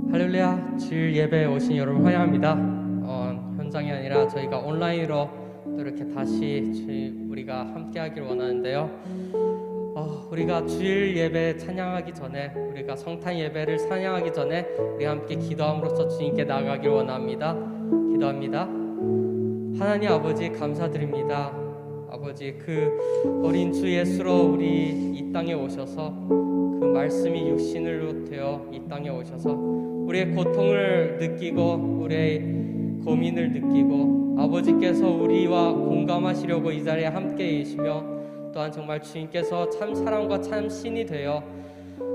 할렐루야, 주일 예배에 오신 여러분 환영합니다. 현장이 아니라 저희가 온라인으로 또 이렇게 다시 우리가 함께하길 원하는데요. 우리가 주일 예배 찬양하기 전에, 우리가 성탄 예배를 찬양하기 전에 우리 함께 기도함으로써 주님께 나아가길 원합니다. 기도합니다. 하나님 아버지, 감사드립니다. 아버지, 그 어린 주 예수로 우리 이 땅에 오셔서 그 말씀이 육신으로 되어 이 땅에 오셔서 우리의 고통을 느끼고 우리의 고민을 느끼고 아버지께서 우리와 공감하시려고 이 자리에 함께 계시며, 또한 정말 주님께서 참 사랑과 참 신이 되어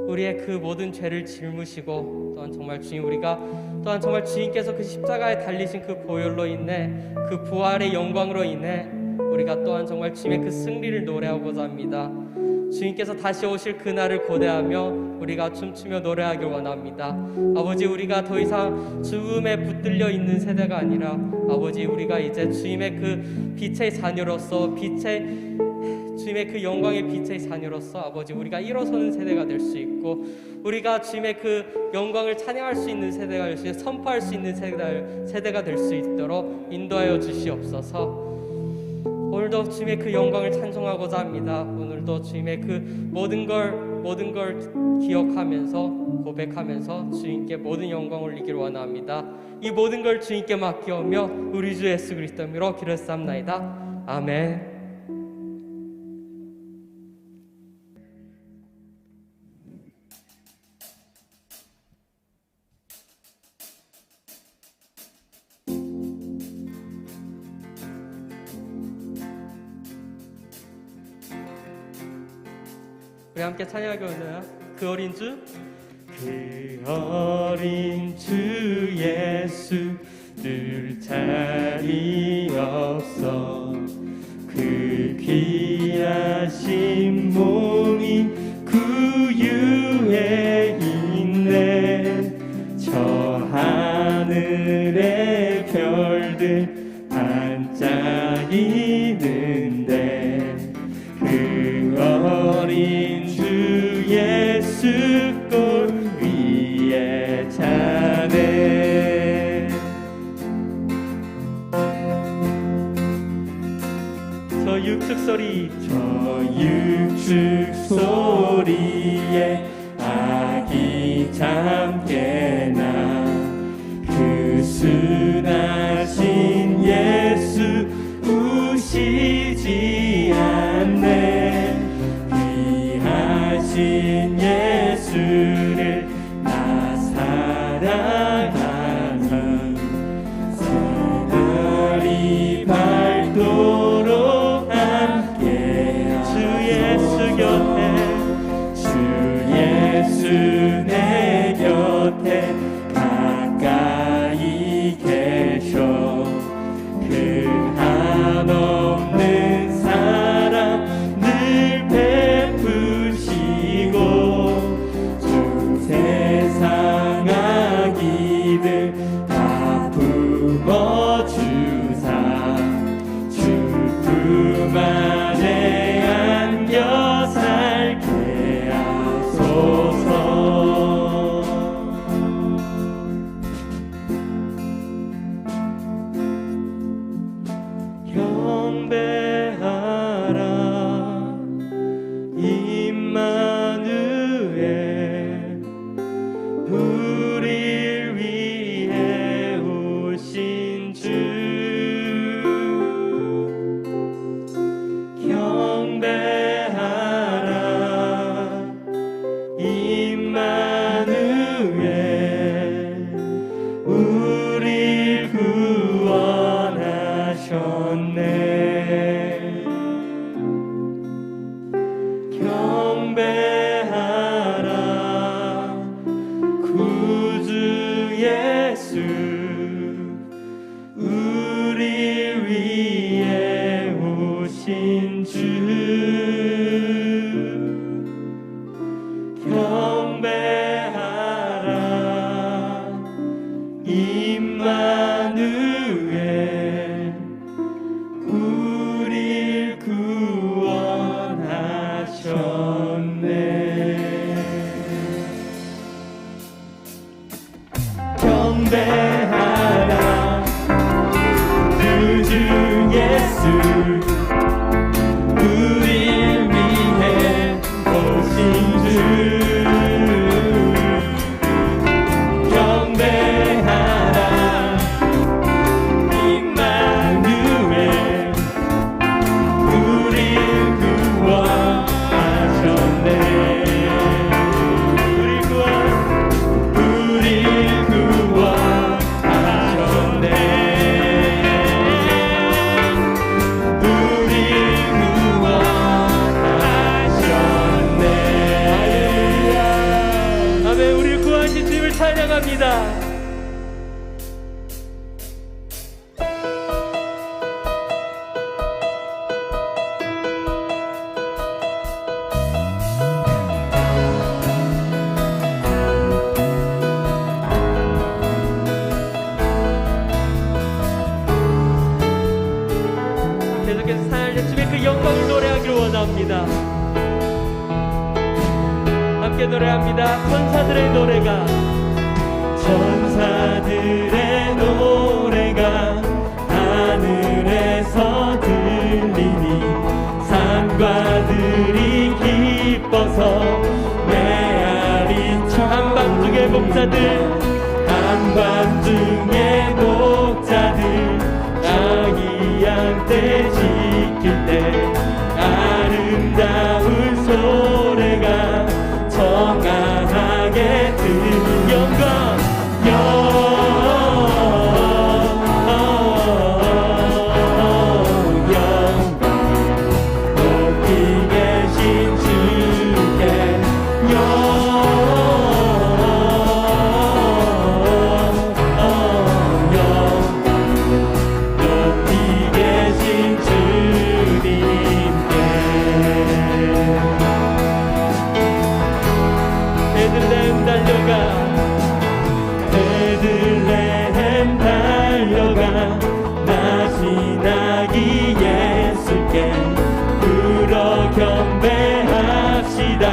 우리의 그 모든 죄를 짊으시고, 또한 정말 주님, 우리가 또한 정말 주님께서 그 십자가에 달리신 그 보혈로 인해, 그 부활의 영광으로 인해 우리가 또한 정말 주님의 그 승리를 노래하고자 합니다. 주님께서 다시 오실 그날을 고대하며 우리가 춤추며 노래하길 원합니다. 아버지, 우리가 더 이상 죽음에 붙들려 있는 세대가 아니라 아버지, 우리가 이제 주님의 그 빛의 자녀로서 주님의 그 영광의 빛의 자녀로서 아버지, 우리가 일어서는 세대가 될 수 있고, 우리가 주님의 그 영광을 찬양할 수 있는 세대가 될 수 있고, 선포할 수 있는 세대가 될 수 있도록 인도하여 주시옵소서. 오늘도 주님의 그 영광을 찬송하고자 합니다. 오늘도 주님의 그 모든 걸 기억하면서 고백하면서 주님께 모든 영광을 올리기를 원합니다. 이 모든 걸 주님께 맡겨오며 우리 주 예수 그리스도 이름으로 기도했사옵나이다. 아멘. 우리 함께 찬양하게 오나요? 그 어린 주, 그 어린 주 예수 늘 자리 없어, 그 귀하신 몸이 구유에 있네. 저 하늘의 별들 반짝이는데 그 어린 주 예수 꽃 위에 자네. 저 육축 소리에 아기 잠 깨나, 그 순하신 예수 우시지 않네. 귀하신 예수를 나 사랑하는 새날이 밝도록 함께 주 예수 곁에, 주 예수 내 곁에 가까이 계셔. 그 한없는 사랑 늘 베푸시고, 전 세상 악이들 다 품어주사 주 품 안에 안겨 살게 하소서. 경배하라 임마누엘, 우릴 위해 오신 주. 경배하라 임마누엘, 우릴 구원하셨네. 경배하라 구주 예수, 우릴 위해 오신 주. 경배하라 임마누엘, 우릴 구원하셨네. 경배하라. 그 주 예수 우릴 위해 오신 주 경배하라. 임마누엘 우릴 구원하셨네. 우릴 구원하셨네. 아멘. 우리를 구하신 주님을 찬양합니다. 계속해서 사랑하는 주님의 그 영광을 노래하기를 원합니다. 함께 노래합니다. 천사들의 노래가 하늘에서 들리니 산과들이 기뻐서 메아리 쳐. 한밤중의 목자들 아기 양떼 지킬 때 아름다운 소리가 청아하게 들리는 영광 높이 계신 주께 베들레헴 달려가 나신 아기 예수께 불어 경배합시다.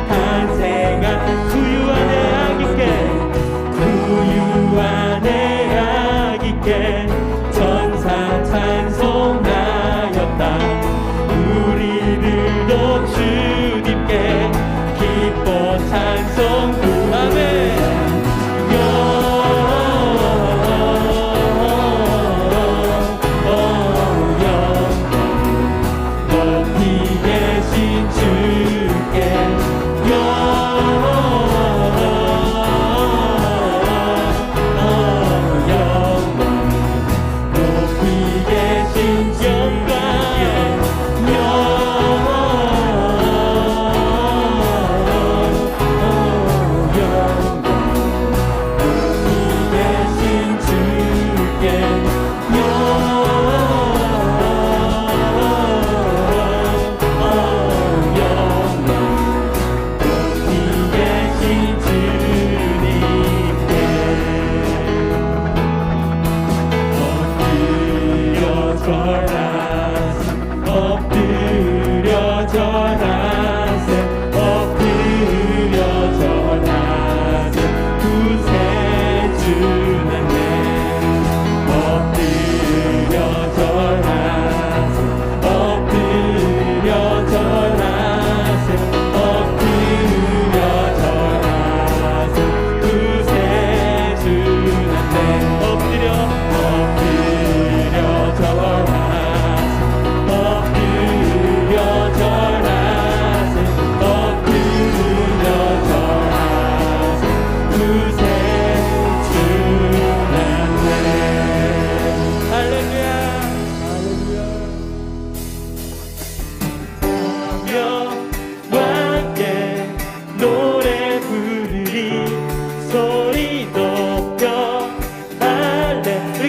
탄생한 구유 안에 아기께 전사 찬송하였다. 우리들도 주님께 기뻐 찬송. 아멘.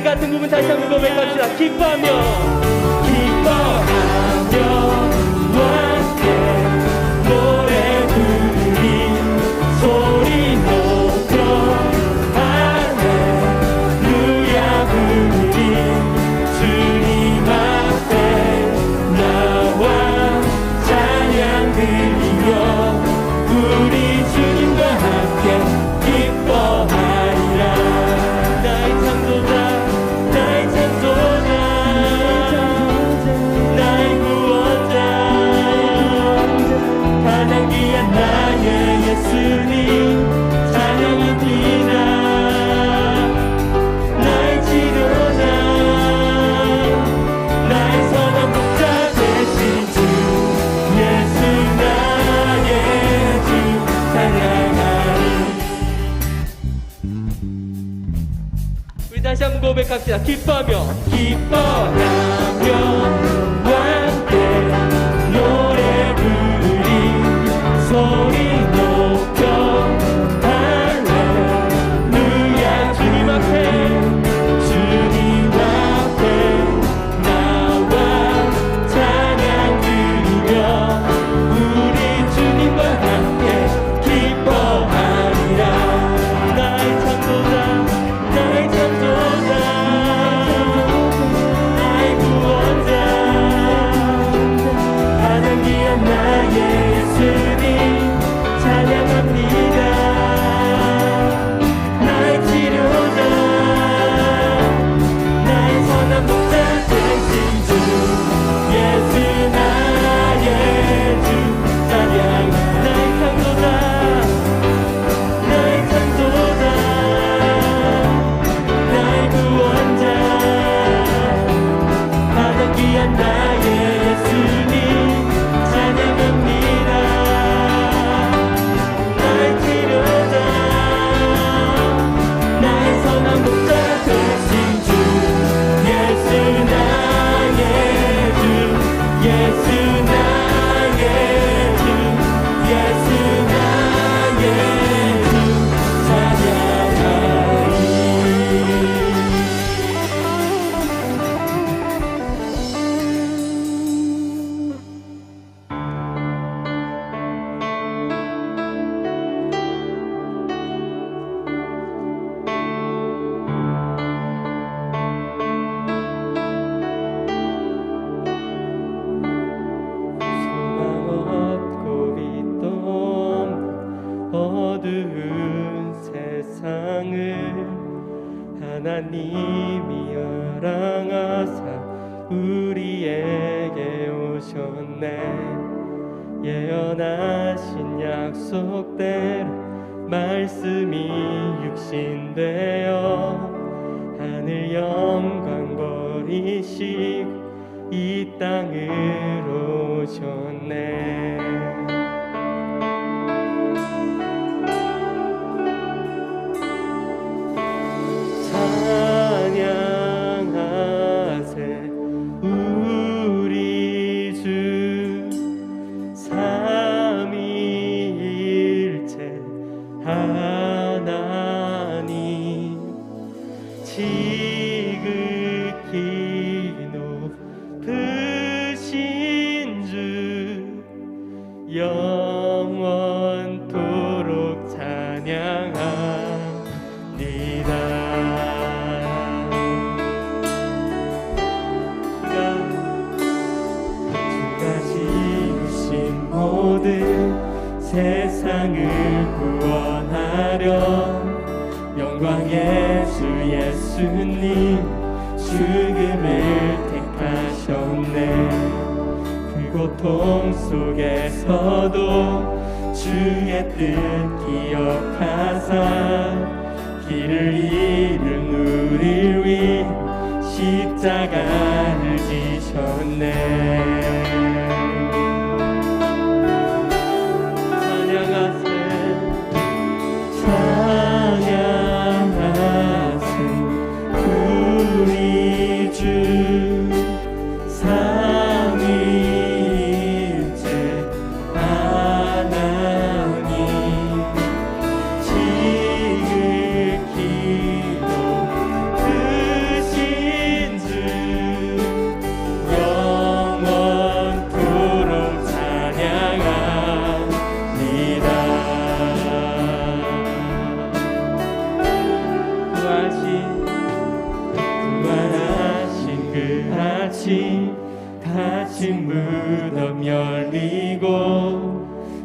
같은 부분 다시 한번 고백합시다. 기뻐하며 함께 노래 부르리 소리 높여 할렐루야 부르리 주님 앞에 나와 찬양 드리며 우리 주님과 함께 기뻐하리라. 다시 한번 고백합시다. 기뻐하며 함께 노래 부르리 소리 높여 할렐루야 주님 앞에 주님 앞에 나와 찬양 드리며 우리 주님과 함께 기뻐하리라 나의 창조자 나의 창조자 나의 구원자 가장 귀한 나의 예수님 찬양합니다 나의 치료자 나의 선한 목자 되신 주 예수 나의 주 찬양 나의 창조자 나의 창조자 나의 구원자 가장 귀한 나의 예수님 찬양합니다 나의 치료자 나의 선한 목자 되신 주 예수 나의 주 예수 나의 주 예수 나의 주 찬양하리 소망 없고 빛도 없는 어두운 세상을 하나님이 사랑하사 우리에게 오셨네 예언하신 약속대로 말씀이 육신되어 하늘 영광 버리시고 이 땅으로 오셨네 찬양하세 우리 주 삼위일체 하나님 지극히 높으신 주 영원토록 찬양합니다 주가 지으신 모든 세상을 구원하려 영광의 주 예수님 죽음을 택하셨네 그 고통 속에서도 주의 뜻 기억하사 길을 잃은 우릴 위해 십자가를 지셨네 찬양하세 우리 주 삼위일체 하나님 지극히 높으신 주 영원토록 찬양합니다 부활하신 그 아침 다친 무덤 열리고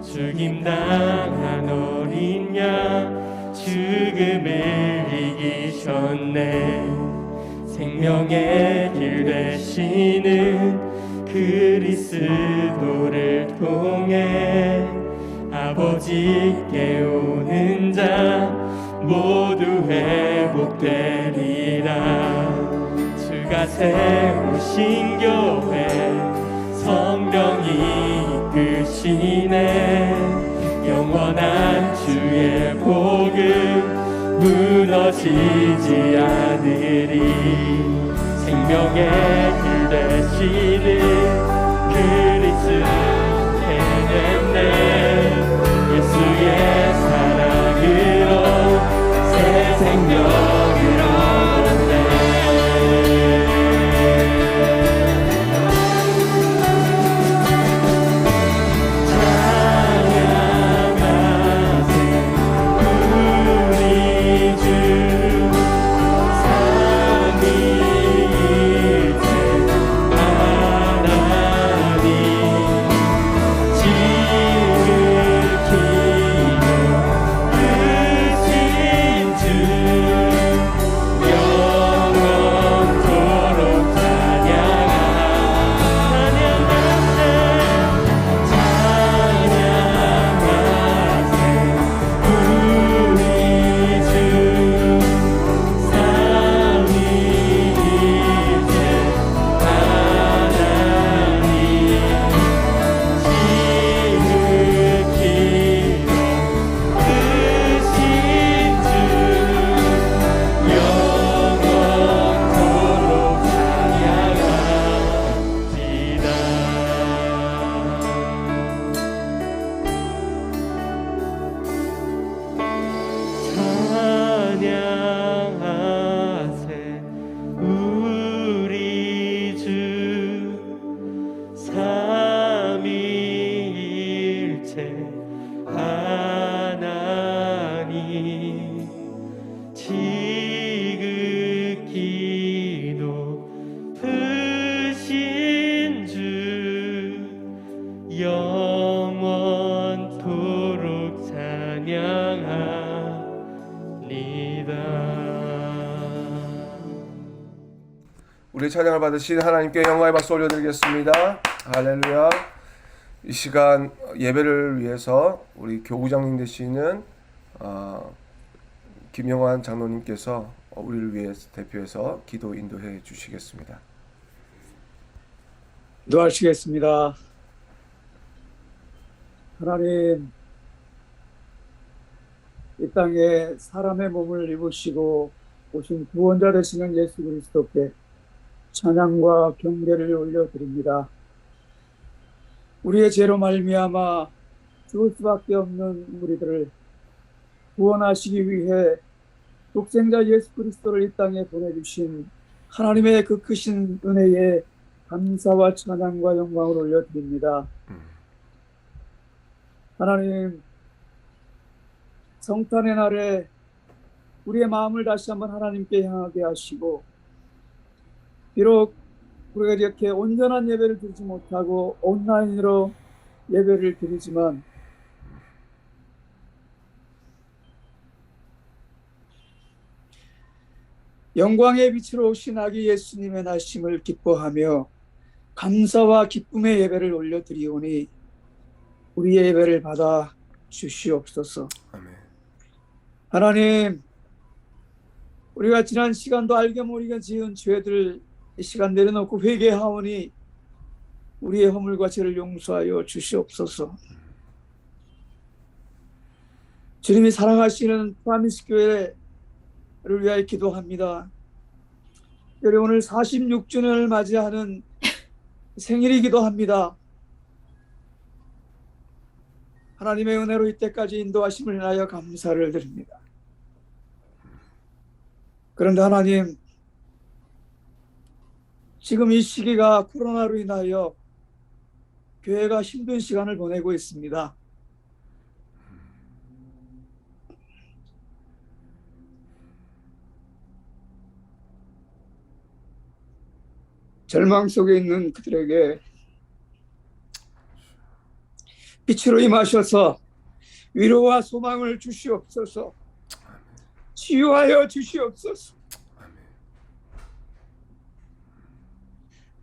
죽임당한 어린 양 죽음을 이기셨네 생명의 길 되시는 그리스도를 통해 아버지께 오는 자 모두 회복되리라 주가 세우신 교회 성령이 이끄시네 영원한 주의 복음 무너지지 않으리. 생명의 길 되시는 그리스도 해냈네. 예수의 사랑으로 새 생명을 얻었네. 우리 찬양을 받으신 하나님께 영광의 박수 올려드리겠습니다. 할렐루야. 이 시간 예배를 위해서 우리 교구장님 되시는 김영환 장로님께서 우리를 위해 대표해서 기도 인도해 주시겠습니다. 기도하시겠습니다. 하나님, 이 땅에 사람의 몸을 입으시고 오신 구원자 되시는 예수 그리스도께 찬양과 경배를 올려드립니다. 우리의 죄로 말미암아 죽을 수밖에 없는 우리들을 구원하시기 위해 독생자 예수 그리스도를 이 땅에 보내주신 하나님의 그 크신 은혜에 감사와 찬양과 영광을 올려드립니다. 하나님, 성탄의 날에 우리의 마음을 다시 한번 하나님께 향하게 하시고, 비록 우리가 이렇게 온전한 예배를 드리지 못하고 온라인으로 예배를 드리지만 영광의 빛으로 오신 아기 예수님의 나심을 기뻐하며 감사와 기쁨의 예배를 올려드리오니 우리의 예배를 받아 주시옵소서. 아멘. 하나님, 우리가 지난 시간도 알게 모르게 지은 죄들 이 시간 내려놓고 회개하오니 우리의 허물과 죄를 용서하여 주시옵소서. 주님이 사랑하시는 프라미스 교회를 위하여 기도합니다. 오늘 46주년을 맞이하는 생일이기도 합니다. 하나님의 은혜로 이때까지 인도하심을 인하여 감사를 드립니다. 그런데 하나님, 지금 이 시기가 코로나로 인하여 교회가 힘든 시간을 보내고 있습니다. 절망 속에 있는 그들에게 빛으로 임하셔서 위로와 소망을 주시옵소서. 치유하여 주시옵소서.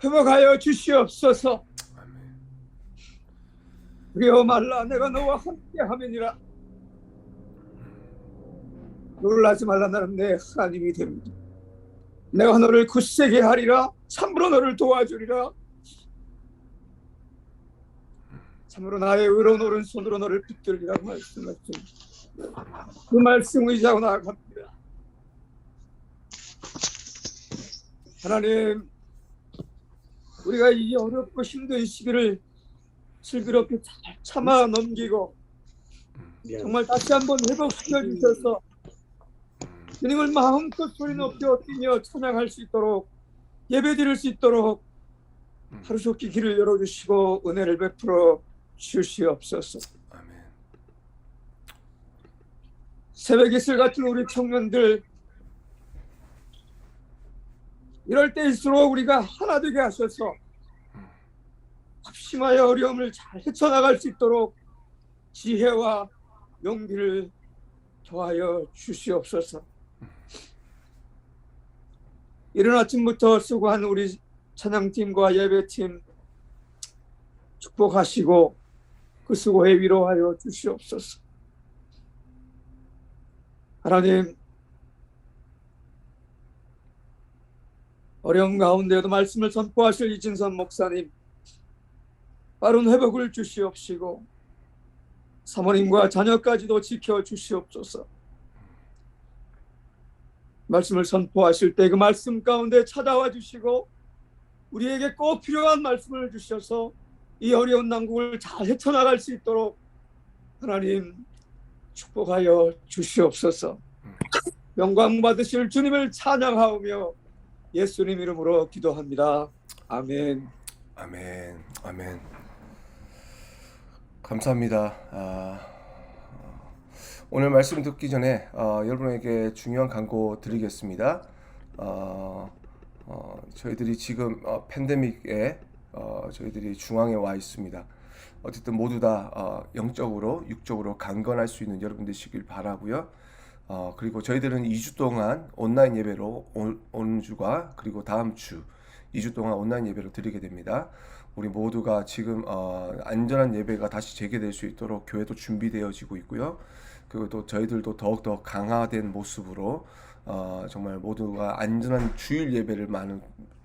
회복하여 주시옵소서. 두려워 말라, 내가 너와 함께 하느니라. 놀라지 말라, 나는 내 하나님이 됩니다. 내가 너를 굳세게 하리라. 참으로 너를 도와주리라. 참으로 나의 의로운 오른손으로 너를 붙들리라고 말씀하셨습니다. 그 말씀 의지하고 나아갑니다. 하나님, 우리가 이 어렵고 힘든 시기를 슬기롭게 잘 참아 넘기고 정말 다시 한번 회복시켜 주셔서 주님을 마음껏 소리 높여 뛰며 찬양할 수 있도록 예배 드릴 수 있도록 하루속히 길을 열어주시고 은혜를 베풀어 주시옵소서. 아멘. 새벽 이슬 같은 우리 청년들, 이럴 때일수록 우리가 하나 되게 하셔서 합심하여 어려움을 잘 헤쳐나갈 수 있도록 지혜와 용기를 더하여 주시옵소서. 이른 아침부터 수고한 우리 찬양팀과 예배팀 축복하시고 그 수고에 위로하여 주시옵소서. 하나님, 어려운 가운데에도 말씀을 선포하실 이진선 목사님, 빠른 회복을 주시옵시고 사모님과 자녀까지도 지켜주시옵소서. 말씀을 선포하실 때 그 말씀 가운데 찾아와 주시고 우리에게 꼭 필요한 말씀을 주셔서 이 어려운 난국을 잘 헤쳐나갈 수 있도록 하나님 축복하여 주시옵소서. 영광 받으실 주님을 찬양하오며 예수님 이름으로 기도합니다. 아멘. 아멘. 아멘. 감사합니다. 오늘 말씀 듣기 전에 여러분에게 중요한 광고 드리겠습니다. 저희들이 지금 팬데믹에 저희들이 중앙에 와 있습니다. 어쨌든 모두 다 영적으로 육적으로 강건할 수 있는 여러분 되시길 바라고요. 그리고 저희들은 2주 동안 온라인 예배로 오는 주가 그리고 다음 주 2주 동안 온라인 예배로 드리게 됩니다. 우리 모두가 지금 안전한 예배가 다시 재개될 수 있도록 교회도 준비되어지고 있고요. 그리고 또 저희들도 더욱더 강화된 모습으로 정말 모두가 안전한 주일 예배를 많은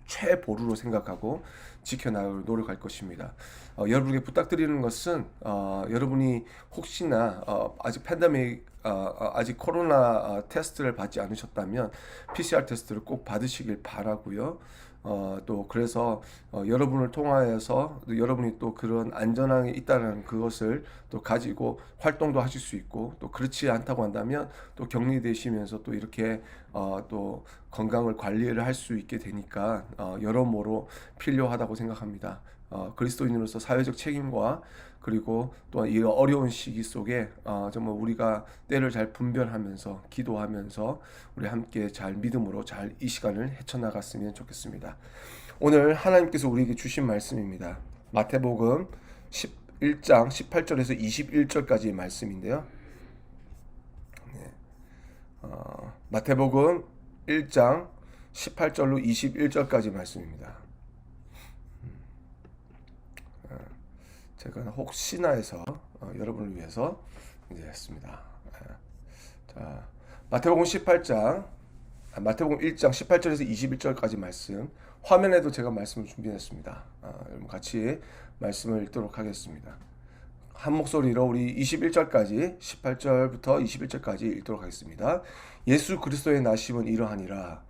최보루로 생각하고 지켜나갈 노력할 것입니다. 여러분에게 부탁드리는 것은 여러분이 혹시나 아직 팬데믹 아직 코로나 테스트를 받지 않으셨다면 PCR 테스트를 꼭 받으시길 바라고요. 또 그래서 여러분을 통하여서 여러분이 또 그런 안전함이 있다는 그것을 또 가지고 활동도 하실 수 있고, 또 그렇지 않다고 한다면 또 격리되시면서 또 이렇게 또 건강을 관리를 할 수 있게 되니까 여러모로 필요하다고 생각합니다. 그리스도인으로서 사회적 책임과 그리고 또 이 어려운 시기 속에 정말 우리가 때를 잘 분별하면서 기도하면서 우리 함께 잘 믿음으로 잘 이 시간을 헤쳐나갔으면 좋겠습니다. 오늘 하나님께서 우리에게 주신 말씀입니다. 마태복음 11장 18절에서 21절까지의 말씀인데요. 마태복음 1장 18절로 21절까지 말씀입니다. 제가 혹시나 해서 여러분을 위해서 이제 했습니다. 자, 마태복음 1장 18절에서 21절까지 말씀, 화면에도 제가 말씀을 준비했습니다. 여러분 같이 말씀을 읽도록 하겠습니다. 한 목소리로 우리 21절까지 18절부터 21절까지 읽도록 하겠습니다. 예수 그리스도의 나심은 이러하니라.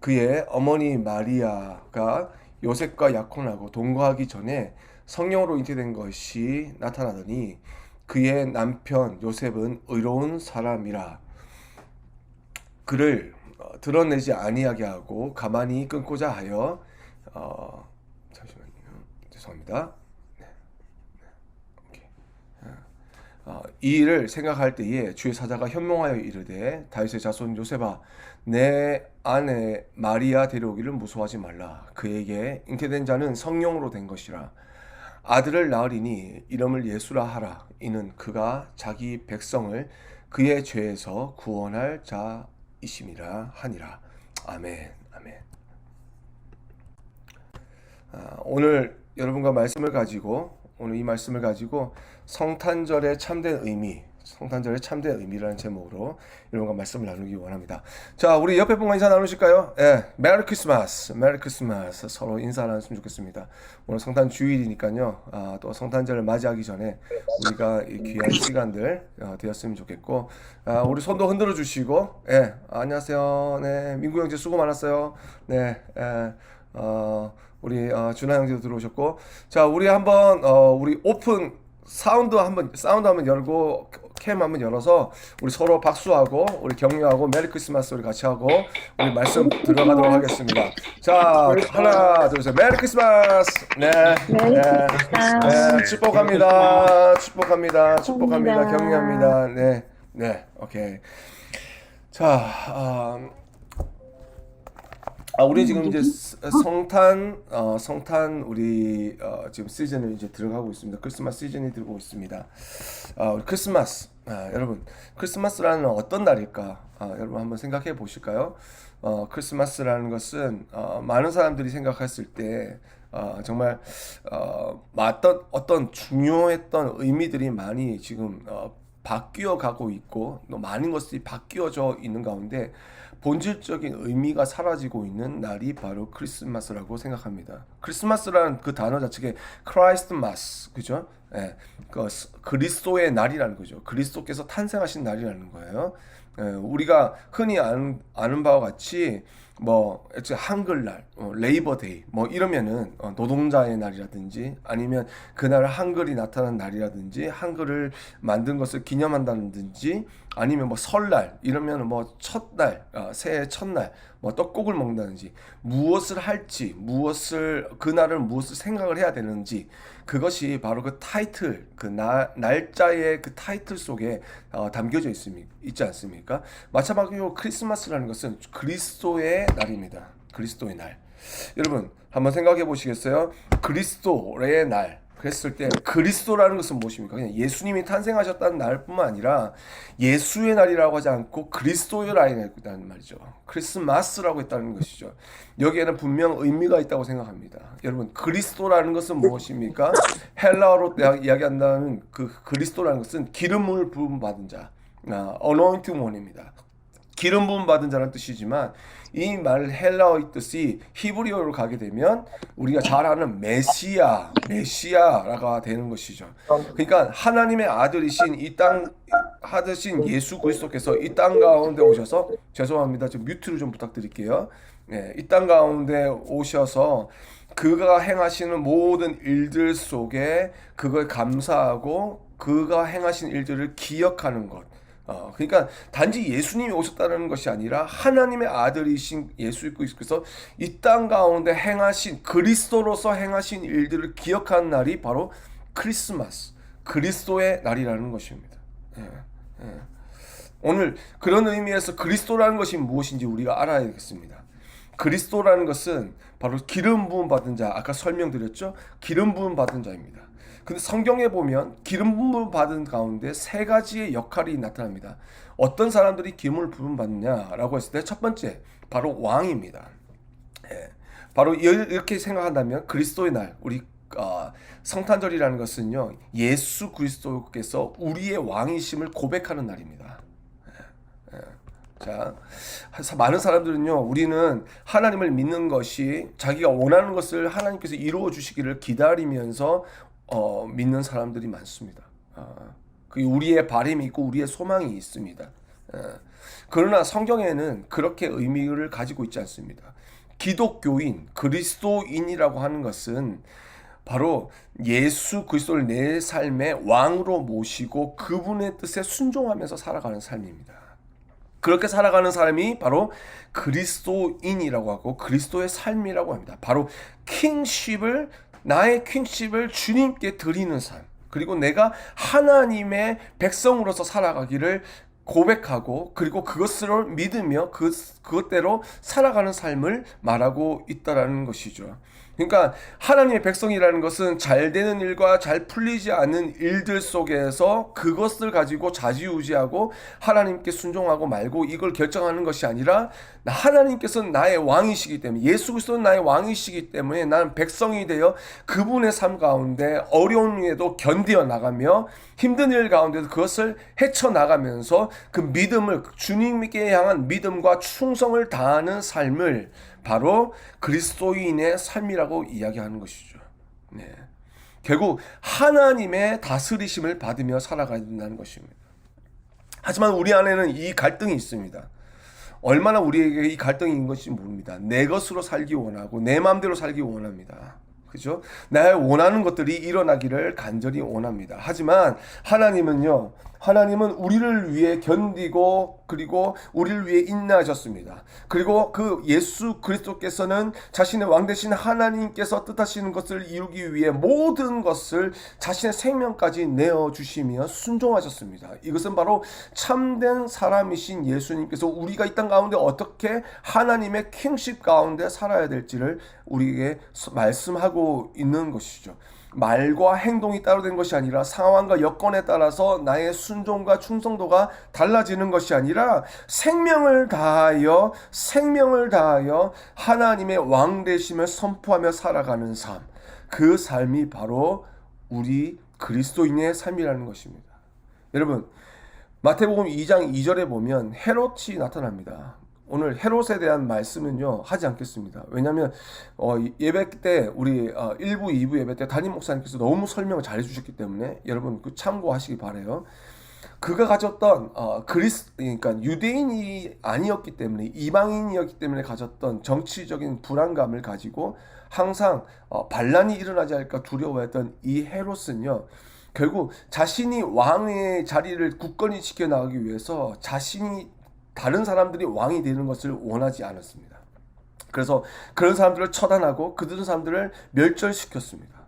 그의 어머니 마리아가 요셉과 약혼하고 동거하기 전에 성령으로 잉태된 것이 나타나더니 그의 남편 요셉은 의로운 사람이라. 그를 드러내지 아니하게 하고 가만히 끊고자 하여 잠시만요. 죄송합니다. 이 일을 생각할 때에 주의 사자가 현몽하여 이르되 다윗의 자손 요셉아, 내 아내 마리아 데려오기를 무서워하지 말라. 그에게 잉태된 자는 성령으로 된 것이라. 아들을 낳으리니 이름을 예수라 하라. 이는 그가 자기 백성을 그의 죄에서 구원할 자이심이라 하니라. 아멘. 아멘. 오늘 여러분과 말씀을 가지고, 오늘 이 말씀을 가지고 성탄절의 참된 의미, 성탄절의 참된 의미라는 제목으로 여러분과 말씀을 나누기 원합니다. 자, 우리 옆에 분과 인사 나누실까요? 예, 메리 크리스마스, 메리 크리스마스. 서로 인사 나눴으면 좋겠습니다. 오늘 성탄 주일이니까요. 또 성탄절을 맞이하기 전에 우리가 이 귀한 시간들 되었으면 좋겠고, 우리 손도 흔들어 주시고, 예, 안녕하세요. 네, 민구 형제 수고 많았어요. 네, 우리 준하 형제도 들어오셨고, 자, 우리 한번 우리 오픈 사운드 한번 열고 캠 한번 열어서 우리 서로 박수하고 우리 격려하고 메리 크리스마스 우리 같이 하고 우리 말씀 들어가도록 하겠습니다. 자, 하나 둘 셋, 메리 크리스마스. 네, 네, 축복합니다. 격려합니다. 네, 오케이. 자, 우리 지금 이제 성탄 우리 지금 시즌을 이제 들어가고 있습니다. 크리스마스 시즌이 들어오고 있습니다. 우리 크리스마스, 여러분 크리스마스라는 어떤 날일까? 여러분 한번 생각해 보실까요? 크리스마스라는 것은 많은 사람들이 생각했을 때 정말 어떤 중요했던 의미들이 많이 지금 바뀌어 가고 있고 또 많은 것들이 바뀌어져 있는 가운데 본질적인 의미가 사라지고 있는 날이 바로 크리스마스라고 생각합니다. 크리스마스라는 그 단어 자체가 크라이스트마스, 그죠? 예, 그리스도의 날이라는 거죠. 그리스도께서 탄생하신 날이라는 거예요. 예, 우리가 흔히 아는 바와 같이 뭐 한글날, 레이버데이 뭐 이러면은 노동자의 날이라든지 아니면 그날 한글이 나타난 날이라든지 한글을 만든 것을 기념한다든지 아니면 뭐 설날 이러면 뭐 첫날, 새해 첫날 뭐 떡국을 먹는다든지 무엇을 할지 그날을 무엇을 생각을 해야 되는지 그것이 바로 그 타이틀, 그 날짜의 그 타이틀 속에 담겨져 있지 않습니까? 마찬가지로 크리스마스라는 것은 그리스도의 날입니다. 그리스도의 날. 여러분 한번 생각해 보시겠어요? 그리스도의 날 그랬을 때 그리스도라는 것은 무엇입니까? 그냥 예수님이 탄생하셨다는 날뿐만 아니라 예수의 날이라고 하지 않고 그리스도의 날이라는 말이죠. 크리스마스라고 했다는 것이죠. 여기에는 분명 의미가 있다고 생각합니다. 여러분 그리스도라는 것은 무엇입니까? 헬라어로 이야기한다는 그 그리스도라는 것은 기름을 부음 받은 자, anointed one입니다. 기름 부음 받은 자라는 뜻이지만 이 말 헬라어의 뜻이 히브리어로 가게 되면 우리가 잘 아는 메시아가 되는 것이죠. 그러니까 하나님의 아들이신 이 땅 하드신 예수 그리스도께서 이 땅 가운데 오셔서 죄송합니다. 좀 뮤트를 좀 부탁드릴게요. 네, 이 땅 가운데 오셔서 그가 행하시는 모든 일들 속에 그걸 감사하고 그가 행하신 일들을 기억하는 것. 그러니까 단지 예수님이 오셨다는 것이 아니라 하나님의 아들이신 예수 그리스도께서 이 땅 가운데 행하신 그리스도로서 행하신 일들을 기억하는 날이 바로 크리스마스, 그리스도의 날이라는 것입니다. 오늘 그런 의미에서 그리스도라는 것이 무엇인지 우리가 알아야 되겠습니다. 그리스도라는 것은 바로 기름 부음 받은 자, 아까 설명드렸죠? 기름 부음 받은 자입니다. 근데 성경에 보면 기름 부음 받은 가운데 세 가지의 역할이 나타납니다. 어떤 사람들이 기름을 부음 받느냐라고 했을 때 첫 번째 바로 왕입니다. 바로 이렇게 생각한다면 그리스도의 날, 우리 성탄절이라는 것은요 예수 그리스도께서 우리의 왕이심을 고백하는 날입니다. 자, 많은 사람들은요 우리는 하나님을 믿는 것이 자기가 원하는 것을 하나님께서 이루어 주시기를 기다리면서 믿는 사람들이 많습니다. 그 우리의 바람이 있고 우리의 소망이 있습니다. 그러나 성경에는 그렇게 의미를 가지고 있지 않습니다. 기독교인, 그리스도인이라고 하는 것은 바로 예수 그리스도를 내 삶의 왕으로 모시고 그분의 뜻에 순종하면서 살아가는 삶입니다. 그렇게 살아가는 사람이 바로 그리스도인이라고 하고 그리스도의 삶이라고 합니다. 바로 나의 킹십을 주님께 드리는 삶, 그리고 내가 하나님의 백성으로서 살아가기를 고백하고 그리고 그것을 믿으며 그것대로 살아가는 삶을 말하고 있다라는 것이죠. 그러니까 하나님의 백성이라는 것은 잘 되는 일과 잘 풀리지 않는 일들 속에서 그것을 가지고 좌지우지하고 하나님께 순종하고 말고 이걸 결정하는 것이 아니라 하나님께서는 나의 왕이시기 때문에, 예수 그리스도는 나의 왕이시기 때문에 나는 백성이 되어 그분의 삶 가운데 어려운 일에도 견디어 나가며 힘든 일 가운데도 그것을 헤쳐나가면서 그 믿음을, 주님께 향한 믿음과 충성을 다하는 삶을 바로 그리스도인의 삶이라고 이야기하는 것이죠. 네. 결국 하나님의 다스리심을 받으며 살아가야 된다는 것입니다. 하지만 우리 안에는 이 갈등이 있습니다. 얼마나 우리에게 이 갈등이 있는 것인지 모릅니다. 내 것으로 살기 원하고 내 마음대로 살기 원합니다. 그죠? 내가 원하는 것들이 일어나기를 간절히 원합니다. 하지만 하나님은 우리를 위해 견디고 그리고 우리를 위해 인내하셨습니다. 그리고 그 예수 그리스도께서는 자신의 왕 되신 하나님께서 뜻하시는 것을 이루기 위해 모든 것을 자신의 생명까지 내어주시며 순종하셨습니다. 이것은 바로 참된 사람이신 예수님께서 우리가 이 땅 가운데 어떻게 하나님의 킹십 가운데 살아야 될지를 우리에게 말씀하고 있는 것이죠. 말과 행동이 따로 된 것이 아니라 상황과 여건에 따라서 나의 순종과 충성도가 달라지는 것이 아니라 생명을 다하여 하나님의 왕 되심을 선포하며 살아가는 삶, 그 삶이 바로 우리 그리스도인의 삶이라는 것입니다. 여러분, 마태복음 2장 2절에 보면 헤롯이 나타납니다. 오늘 헤롯에 대한 말씀은요 하지 않겠습니다. 왜냐하면 예배 때 우리 1부 2부 예배 때 담임 목사님께서 너무 설명을 잘 해주셨기 때문에 여러분 그 참고하시기 바라요. 그가 가졌던 그러니까 유대인이 아니었기 때문에, 이방인이었기 때문에 가졌던 정치적인 불안감을 가지고 항상 반란이 일어나지 않을까 두려워했던 이 헤롯은요, 결국 자신이 왕의 자리를 굳건히 지켜나가기 위해서 자신이 다른 사람들이 왕이 되는 것을 원하지 않았습니다. 그래서 그런 사람들을 처단하고 그런 사람들을 멸절시켰습니다.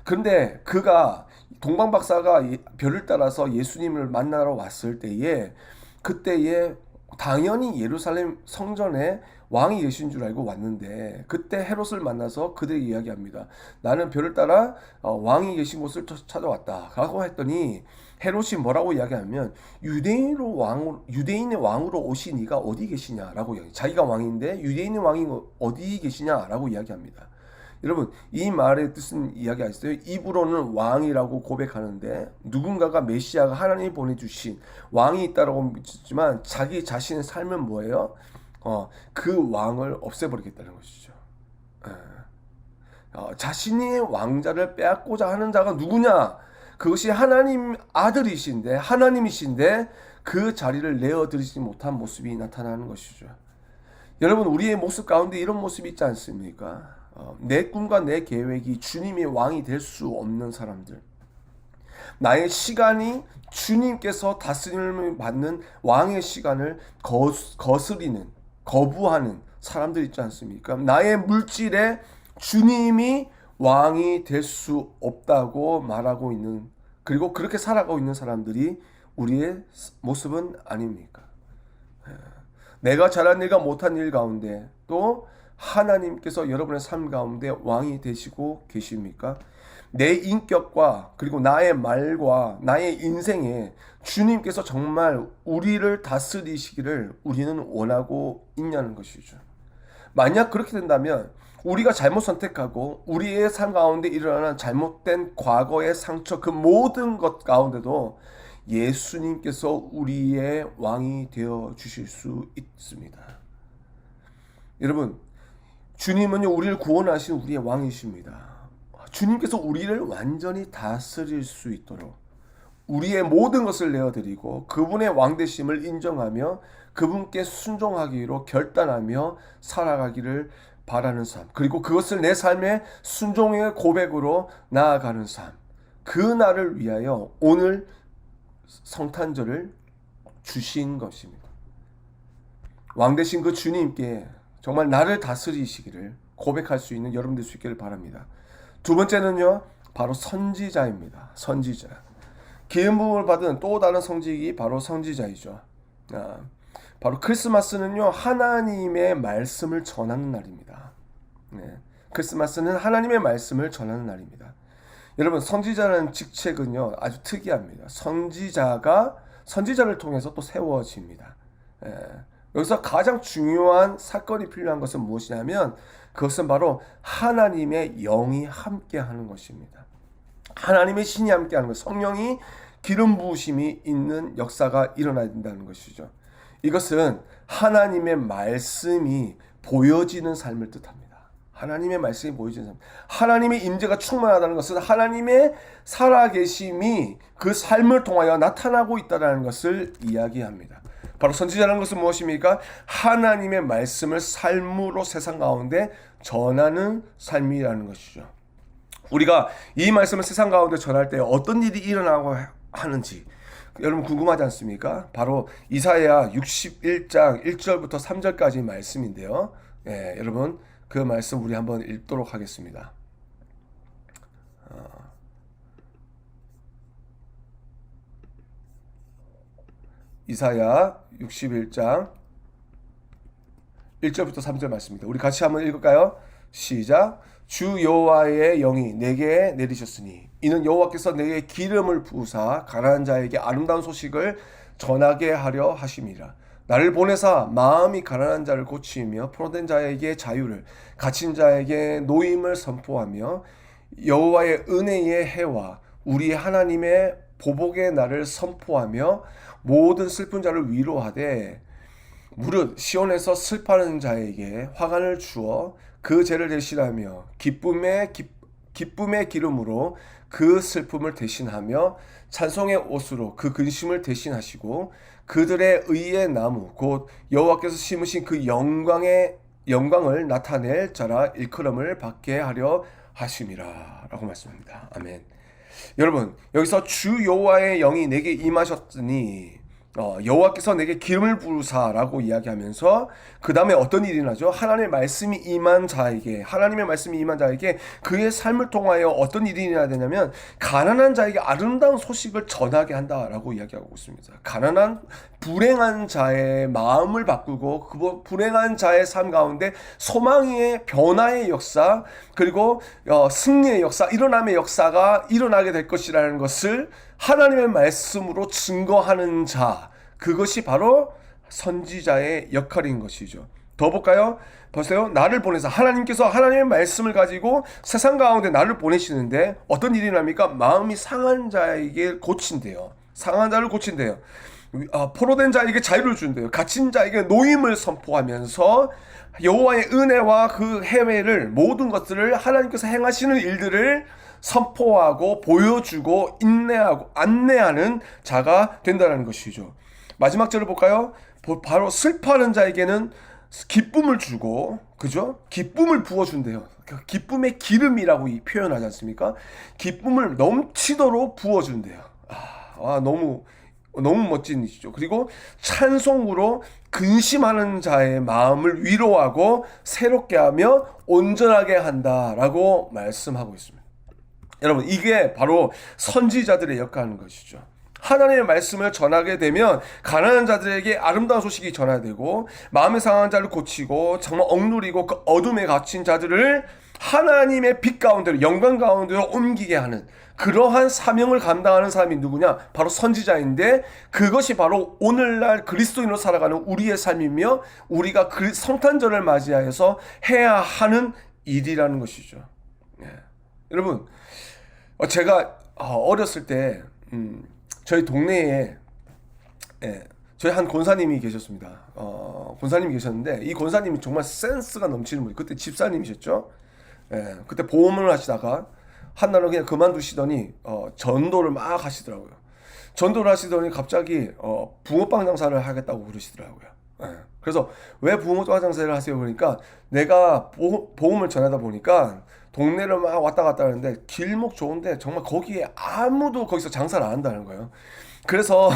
그런데 그가 동방박사가 별을 따라서 예수님을 만나러 왔을 때에, 그때에 당연히 예루살렘 성전에 왕이 계신 줄 알고 왔는데, 그때 헤롯을 만나서 그들에게 이야기합니다. 나는 별을 따라 왕이 계신 곳을 찾아왔다 라고 했더니 헤롯이 뭐라고 이야기하면, 유대인의 왕으로 오신 이가 어디 계시냐라고 이야기. 자기가 왕인데 유대인의 왕이 어디 계시냐라고 이야기합니다. 여러분, 이 말의 뜻은 이야기 아시죠? 입으로는 왕이라고 고백하는데 누군가가 메시아가 하나님이 보내주신 왕이 있다라고 믿지만 자기 자신의 삶은 뭐예요? 그 왕을 없애버리겠다는 것이죠. 자신의 왕자를 빼앗고자 하는 자가 누구냐? 그것이 하나님 아들이신데, 하나님이신데 그 자리를 내어드리지 못한 모습이 나타나는 것이죠. 여러분, 우리의 모습 가운데 이런 모습이 있지 않습니까? 내 꿈과 내 계획이 주님의 왕이 될 수 없는 사람들, 나의 시간이 주님께서 다스림을 받는 왕의 시간을 거부하는 사람들 있지 않습니까? 나의 물질에 주님이 왕이 될 수 없다고 말하고 있는, 그리고 그렇게 살아가고 있는 사람들이 우리의 모습은 아닙니까? 내가 잘한 일과 못한 일 가운데 또 하나님께서 여러분의 삶 가운데 왕이 되시고 계십니까? 내 인격과 그리고 나의 말과 나의 인생에 주님께서 정말 우리를 다스리시기를 우리는 원하고 있냐는 것이죠. 만약 그렇게 된다면 우리가 잘못 선택하고 우리의 삶 가운데 일어나는 잘못된 과거의 상처, 그 모든 것 가운데도 예수님께서 우리의 왕이 되어 주실 수 있습니다. 여러분, 주님은요 우리를 구원하신 우리의 왕이십니다. 주님께서 우리를 완전히 다스릴 수 있도록 우리의 모든 것을 내어드리고 그분의 왕되심을 인정하며 그분께 순종하기로 결단하며 살아가기를 바라는 삶, 그리고 그것을 내 삶의 순종의 고백으로 나아가는 삶, 그 날을 위하여 오늘 성탄절을 주신 것입니다. 왕되신 그 주님께 정말 나를 다스리시기를 고백할 수 있는 여러분 될 수 있기를 바랍니다. 두 번째는요, 바로 선지자입니다. 선지자. 기름 부음을 받은 또 다른 성직이 바로 선지자이죠. 바로 크리스마스는요, 하나님의 말씀을 전하는 날입니다. 크리스마스는 하나님의 말씀을 전하는 날입니다. 여러분, 선지자라는 직책은요 아주 특이합니다. 선지자를 통해서 또 세워집니다. 여기서 가장 중요한 사건이 필요한 것은 무엇이냐면 그것은 바로 하나님의 영이 함께하는 것입니다. 하나님의 신이 함께하는 것, 성령이 기름 부으심이 있는 역사가 일어나야 된다는 것이죠. 이것은 하나님의 말씀이 보여지는 삶을 뜻합니다. 하나님의 말씀이 보여지는 삶. 하나님의 임재가 충만하다는 것은 하나님의 살아계심이 그 삶을 통하여 나타나고 있다는 것을 이야기합니다. 바로 선지자라는 것은 무엇입니까? 하나님의 말씀을 삶으로 세상 가운데 전하는 삶이라는 것이죠. 우리가 이 말씀을 세상 가운데 전할 때 어떤 일이 일어나고 하는지 여러분 궁금하지 않습니까? 바로 이사야 61장 1절부터 3절까지 말씀인데요. 여러분 그 말씀 우리 한번 읽도록 하겠습니다. 이사야 61장 1절부터 3절 말씀입니다. 우리 같이 한번 읽을까요? 시작. 주 여호와의 영이 내게 내리셨으니 이는 여호와께서 내게 기름을 부으사 가난한 자에게 아름다운 소식을 전하게 하려 하심이라. 나를 보내사 마음이 가난한 자를 고치며 포로된 자에게 자유를, 갇힌 자에게 노임을 선포하며 여호와의 은혜의 해와 우리 하나님의 보복의 날을 선포하며 모든 슬픈 자를 위로하되 무릇 시온에서 슬퍼하는 자에게 화관을 주어 그 죄를 대신하며 기쁨의 기름으로 그 슬픔을 대신하며 찬송의 옷으로 그 근심을 대신하시고 그들의 의의 나무 곧 여호와께서 심으신 그 영광을 나타낼 자라 일컬음을 받게 하려 하심이라 라고 말씀합니다. 아멘. 여러분 여기서 주 여호와의 영이 내게 임하셨으니 여호와께서 내게 기름을 부으사라고 이야기하면서 그 다음에 어떤 일이 나죠? 하나님의 말씀이 임한 자에게 그의 삶을 통하여 어떤 일이 일어나야 되냐면 가난한 자에게 아름다운 소식을 전하게 한다라고 이야기하고 있습니다. 불행한 자의 마음을 바꾸고 그 불행한 자의 삶 가운데 소망의 변화의 역사 그리고 승리의 역사, 일어남의 역사가 일어나게 될 것이라는 것을 하나님의 말씀으로 증거하는 자, 그것이 바로 선지자의 역할인 것이죠. 더 볼까요? 보세요. 나를 보내서 하나님께서 하나님의 말씀을 가지고 세상 가운데 나를 보내시는데 어떤 일이 납니까? 마음이 상한 자에게 고친대요. 상한 자를 고친대요. 포로된 자에게 자유를 준대요. 갇힌 자에게 노임을 선포하면서 여호와의 은혜와 그 해외를 모든 것들을 하나님께서 행하시는 일들을 선포하고 보여주고 인내하고 안내하는 자가 된다는 것이죠. 마지막 절을 볼까요? 바로 슬퍼하는 자에게는 기쁨을 주고, 그죠? 기쁨을 부어준대요. 기쁨의 기름이라고 표현하지 않습니까? 기쁨을 넘치도록 부어준대요. 너무 멋진 일이죠. 그리고 찬송으로 근심하는 자의 마음을 위로하고 새롭게 하며 온전하게 한다라고 말씀하고 있습니다. 여러분 이게 바로 선지자들의 역할인 것이죠. 하나님의 말씀을 전하게 되면 가난한 자들에게 아름다운 소식이 전하되고 마음의 상한 자를 고치고 정말 억누리고 그 어둠에 갇힌 자들을 하나님의 빛 가운데로 영광 가운데로 옮기게 하는 그러한 사명을 감당하는 사람이 누구냐? 바로 선지자인데 그것이 바로 오늘날 그리스도인으로 살아가는 우리의 삶이며 우리가 성탄절을 맞이하여서 해야 하는 일이라는 것이죠. 여러분 제가 어렸을 때 저희 동네에 저희 한 권사님이 계셨습니다. 권사님이 계셨는데 이 권사님이 정말 센스가 넘치는 분이 그때 집사님이셨죠. 그때 보험을 하시다가 한날은 그냥 그만두시더니 전도를 막 하시더라고요. 전도를 하시더니 갑자기 붕어빵 장사를 하겠다고 그러시더라고요. 그래서 왜 붕어빵 장사를 하세요? 그러니까 내가 보험을 전하다 보니까 동네를 막 왔다 갔다 하는데 길목 좋은데 정말 거기에 아무도 거기서 장사를 안 한다는 거예요. 그래서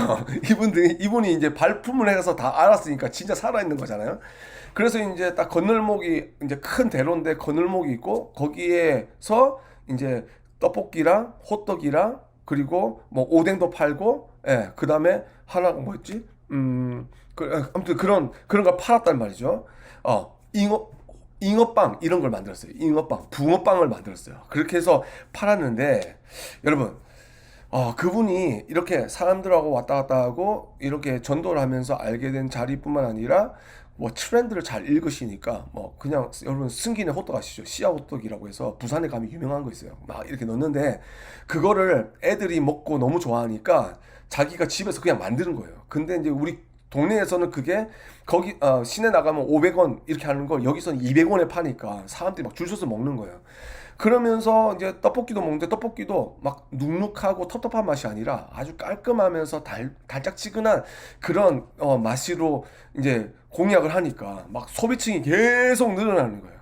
이분이 이제 발품을 해서 다 알았으니까 진짜 살아있는 거잖아요. 그래서 이제 딱 건널목이 이제 큰 대로인데 건널목이 있고 거기에서 이제 떡볶이랑 호떡이랑 그리고 뭐 오뎅도 팔고 그 다음에 하나가 뭐였지? 아무튼 그런 걸 팔았단 말이죠. 잉어빵 이런 걸 만들었어요. 잉어빵, 붕어빵을 만들었어요. 그렇게 해서 팔았는데 여러분 그분이 이렇게 사람들하고 왔다 갔다 하고 이렇게 전도를 하면서 알게 된 자리뿐만 아니라 뭐 트렌드를 잘 읽으시니까 뭐 그냥 여러분 승기네 호떡 아시죠? 씨앗 호떡이라고 해서 부산에 가면 유명한 거 있어요. 막 이렇게 넣는데 그거를 애들이 먹고 너무 좋아하니까 자기가 집에서 그냥 만드는 거예요. 근데 이제 우리 동네에서는 그게 거기 시내 나가면 500원 이렇게 하는 걸 여기서는 200원에 파니까 사람들이 막 줄 서서 먹는 거예요. 그러면서 이제 떡볶이도 먹는데 떡볶이도 막 눅눅하고 텁텁한 맛이 아니라 아주 깔끔하면서 달짝지근한 그런 맛으로 이제 공약을 하니까 막 소비층이 계속 늘어나는 거예요.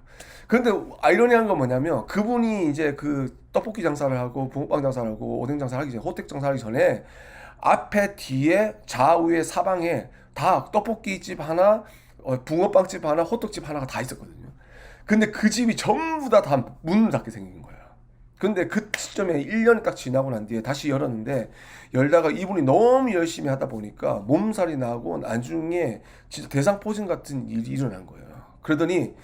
그런데 아이러니한 건 뭐냐면 그분이 이제 그 떡볶이 장사를 하고 붕어빵 장사를 하고 오뎅 장사를 하기 전에 호떡 장사를 하기 전에 앞에 뒤에 좌우에 사방에 다 떡볶이집 하나 붕어빵집 하나 호떡집 하나가 다 있었거든요. 근데 그 집이 전부 다 문을 닫게 생긴 거예요. 근데 그 시점에 1년이 딱 지나고 난 뒤에 다시 열었는데 열다가 이분이 너무 열심히 하다 보니까 몸살이 나고 나중에 진짜 대상포진 같은 일이 일어난 거예요. 그러더니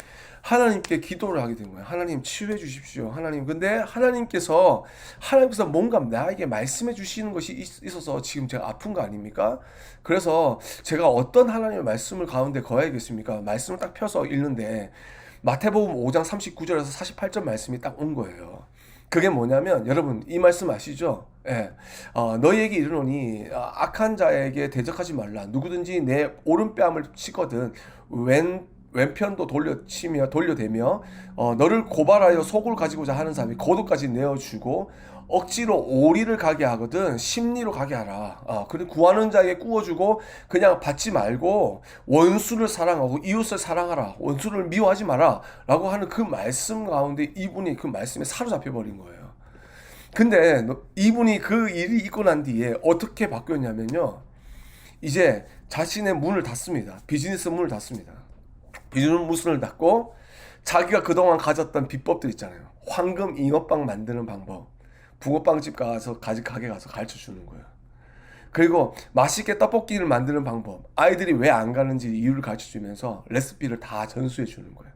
하나님께 기도를 하게 된 거예요. 하나님 치유해 주십시오. 하나님. 근데 하나님께서 뭔가 나에게 말씀해 주시는 것이 있어서 지금 제가 아픈 거 아닙니까? 그래서 제가 어떤 하나님의 말씀을 가운데 거해야겠습니까? 말씀을 딱 펴서 읽는데 마태복음 5장 39절에서 48절 말씀이 딱 온 거예요. 그게 뭐냐면 여러분 이 말씀 아시죠? 예. 너희에게 이르노니 악한 자에게 대적하지 말라. 누구든지 내 오른뺨을 치거든 왼편도 돌려대며 너를 고발하여 속을 가지고자 하는 사람이 고도까지 내어주고 억지로 오리를 가게 하거든 심리로 가게 하라. 그리고 구하는 자에게 구워주고 그냥 받지 말고 원수를 사랑하고 이웃을 사랑하라. 원수를 미워하지 마라 라고 하는 그 말씀 가운데 이분이 그 말씀에 사로잡혀 버린 거예요. 근데 이분이 그 일이 있고 난 뒤에 어떻게 바뀌었냐면요, 이제 자신의 문을 닫습니다. 비즈니스 문을 닫습니다. 비즈니스 문을 닫고 자기가 그동안 가졌던 비법들 있잖아요. 황금 잉어빵 만드는 방법, 붕어빵집 가게 가서 가르쳐 주는 거예요. 그리고 맛있게 떡볶이를 만드는 방법, 아이들이 왜 안 가는지 이유를 가르쳐 주면서 레시피를 다 전수해 주는 거예요.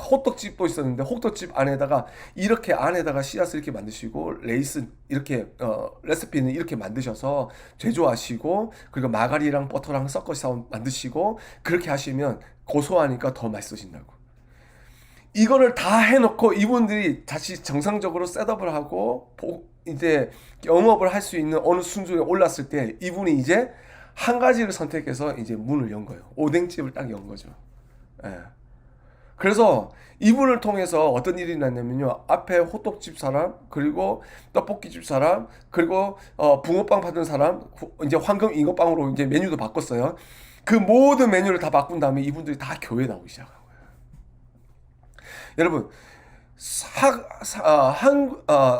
호떡집도 있었는데 호떡집 안에다가 이렇게 안에다가 씨앗을 이렇게 만드시고 레이스 이렇게 레시피는 이렇게 만드셔서 제조하시고 그리고 마가리랑 버터랑 섞어서 만드시고 그렇게 하시면 고소하니까 더 맛있어진다고. 이거를 다 해놓고 이분들이 다시 정상적으로 셋업을 하고 이제 영업을 할 수 있는 어느 순서에 올랐을 때 이분이 이제 한 가지를 선택해서 이제 문을 연 거예요. 오뎅집을 딱 연 거죠. 예. 그래서 이분을 통해서 어떤 일이 났냐면요, 앞에 호떡집 사람, 그리고 떡볶이집 사람, 그리고 붕어빵 파는 사람, 이제 황금 잉어빵으로 이제 메뉴도 바꿨어요. 그 모든 메뉴를 다 바꾼 다음에 이분들이 다 교회에 나오기 시작한 거예요. 여러분,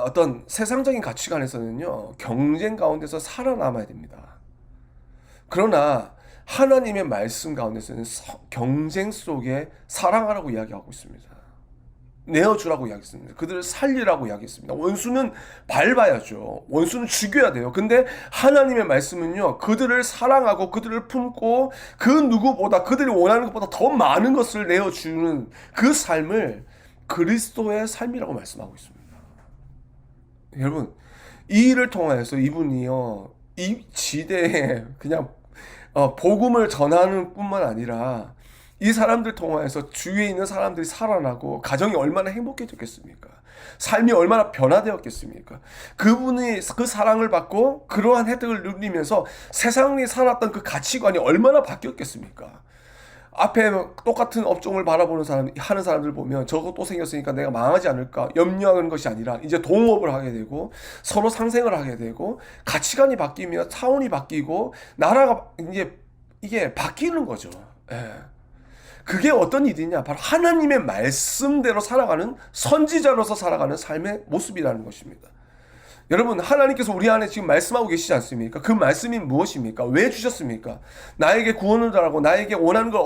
어떤 세상적인 가치관에서는요, 경쟁 가운데서 살아남아야 됩니다. 그러나 하나님의 말씀 가운데서는 경쟁 속에 사랑하라고 이야기하고 있습니다. 내어주라고 이야기했습니다. 그들을 살리라고 이야기했습니다. 원수는 밟아야죠. 원수는 죽여야 돼요. 근데 하나님의 말씀은요, 그들을 사랑하고 그들을 품고 그 누구보다 그들이 원하는 것보다 더 많은 것을 내어주는 그 삶을 그리스도의 삶이라고 말씀하고 있습니다. 여러분, 이 일을 통해서 이분이요, 이 지대에 그냥 복음을 전하는 뿐만 아니라 이 사람들 통해서 주위에 있는 사람들이 살아나고 가정이 얼마나 행복해졌겠습니까? 삶이 얼마나 변화되었겠습니까? 그분이 그 사랑을 받고 그러한 혜택을 누리면서 세상에 살았던 그 가치관이 얼마나 바뀌었겠습니까? 앞에 똑같은 업종을 바라보는 하는 사람들 보면 저거 또 생겼으니까 내가 망하지 않을까 염려하는 것이 아니라 이제 동업을 하게 되고 서로 상생을 하게 되고 가치관이 바뀌면 차원이 바뀌고 나라가 이제 이게 바뀌는 거죠. 예. 그게 어떤 일이냐? 바로 하나님의 말씀대로 살아가는 선지자로서 살아가는 삶의 모습이라는 것입니다. 여러분, 하나님께서 우리 안에 지금 말씀하고 계시지 않습니까? 그 말씀이 무엇입니까? 왜 주셨습니까? 나에게 구원을 달라고 나에게 원하는 걸